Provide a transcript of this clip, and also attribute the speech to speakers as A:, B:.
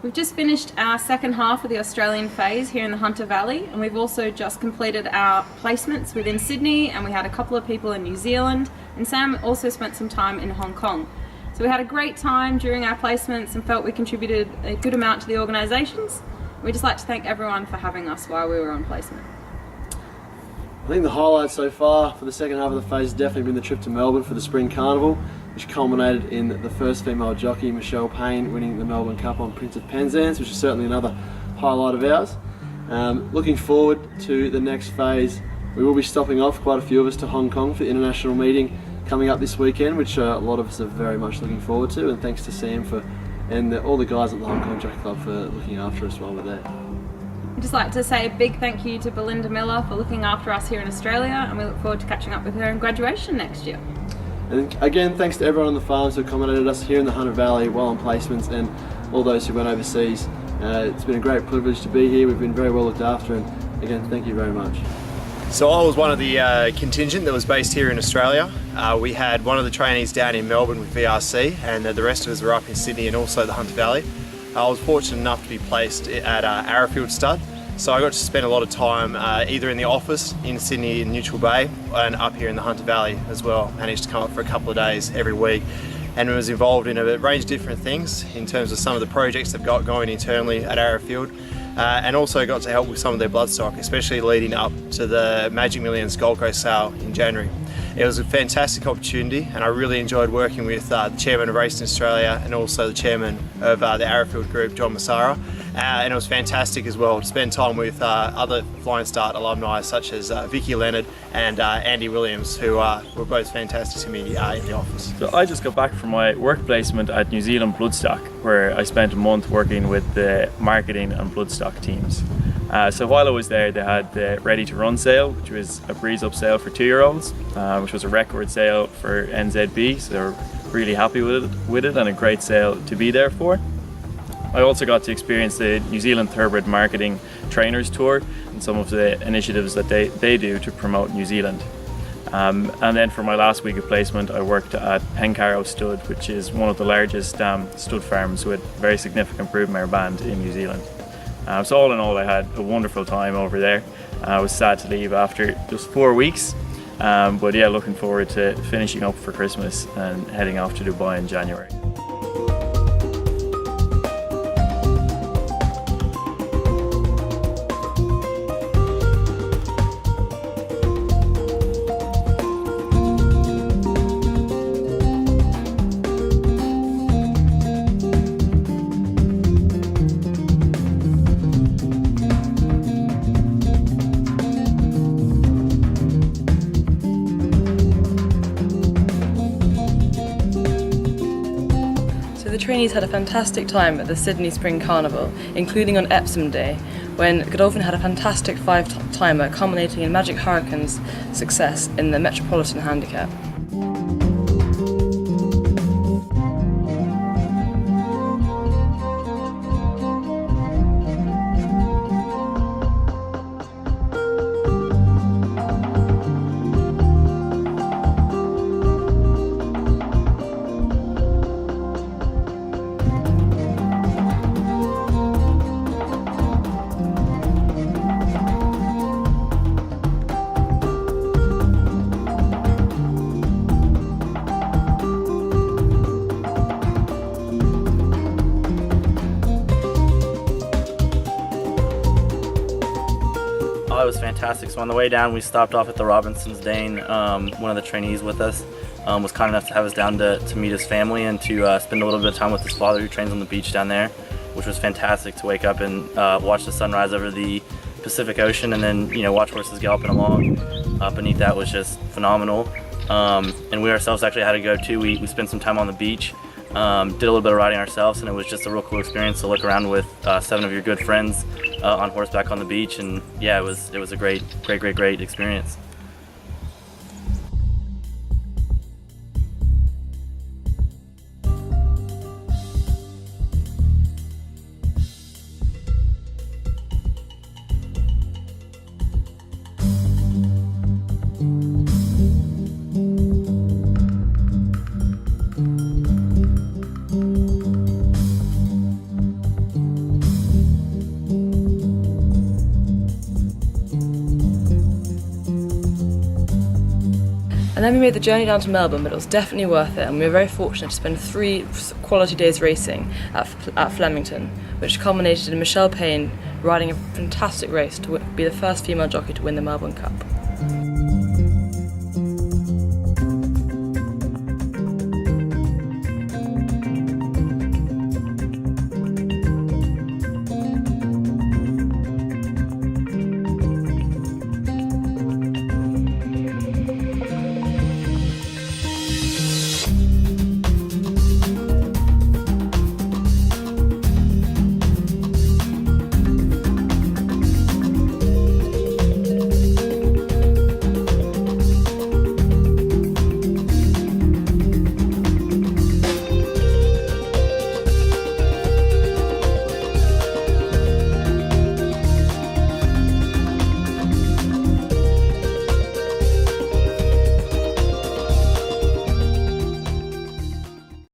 A: We've just finished our second half of the Australian phase here in the Hunter Valley, and we've also just completed our placements within Sydney, and we had a couple of people in New Zealand, and Sam also spent some time in Hong Kong. So we had a great time during our placements and felt we contributed a good amount to the organisations. We'd just like to thank everyone for having us while we were on placement.
B: I think the highlight so far for the second half of the phase has definitely been the trip to Melbourne for the Spring Carnival, which culminated in the first female jockey, Michelle Payne, winning the Melbourne Cup on Prince of Penzance, which is certainly another highlight of ours. Looking forward to the next phase, we will be stopping off, quite a few of us, to Hong Kong for the international meeting coming up this weekend, which a lot of us are very much looking forward to, and thanks to Sam and all the guys at the Hong Kong Jockey Club for looking after us while we're there.
A: I'd just like to say a big thank you to Belinda Miller for looking after us here in Australia, and we look forward to catching up with her in graduation next year.
B: And again, thanks to everyone on the farms who accommodated us here in the Hunter Valley while on placements, and all those who went overseas. It's been a great privilege to be here. We've been very well looked after, and again, thank you very much.
C: So I was one of the contingent that was based here in Australia. We had one of the trainees down in Melbourne with VRC, and the rest of us were up in Sydney and also the Hunter Valley. I was fortunate enough to be placed at Arrowfield Stud, so I got to spend a lot of time either in the office in Sydney in Neutral Bay and up here in the Hunter Valley as well. Managed to come up for a couple of days every week, and was involved in a range of different things in terms of some of the projects they've got going internally at Arrowfield. And also got to help with some of their bloodstock, especially leading up to the Magic Millions Gold Coast sale in January. It was a fantastic opportunity, and I really enjoyed working with the chairman of Racing Australia and also the chairman of the Arrowfield Group, John Massara. And it was fantastic as well to spend time with other Flying Start alumni such as Vicky Leonard and Andy Williams, who were both fantastic to me in the office.
D: So I just got back from my work placement at New Zealand Bloodstock, where I spent a month working with the marketing and bloodstock teams. So while I was there, they had the Ready to Run sale, which was a breeze up sale for 2-year-olds, which was a record sale for NZB, so they were really happy with it and a great sale to be there for. I also got to experience the New Zealand Thoroughbred Marketing Trainers Tour and some of the initiatives that they do to promote New Zealand. And then for my last week of placement, I worked at Pencarrow Stud, which is one of the largest stud farms with very significant broodmare band in New Zealand. So all in all, I had a wonderful time over there. I was sad to leave after just 4 weeks, but yeah, looking forward to finishing up for Christmas and heading off to Dubai in January.
E: The trainees had a fantastic time at the Sydney Spring Carnival, including on Epsom Day, when Godolphin had a fantastic 5-timer culminating in Magic Hurricane's success in the Metropolitan Handicap.
F: It was fantastic. So on the way down, we stopped off at the Robinsons. Dane, one of the trainees with us, was kind enough to have us down to meet his family and to spend a little bit of time with his father, who trains on the beach down there, which was fantastic to wake up and watch the sunrise over the Pacific Ocean, and then watch horses galloping along beneath that was just phenomenal. And we ourselves actually had to go too. We spent some time on the beach, did a little bit of riding ourselves, and it was just a real cool experience to look around with 7 of your good friends on horseback on the beach, and yeah, it was a great experience.
E: And then we made the journey down to Melbourne, but it was definitely worth it, and we were very fortunate to spend 3 quality days racing at Flemington, which culminated in Michelle Payne riding a fantastic race to be the first female jockey to win the Melbourne Cup.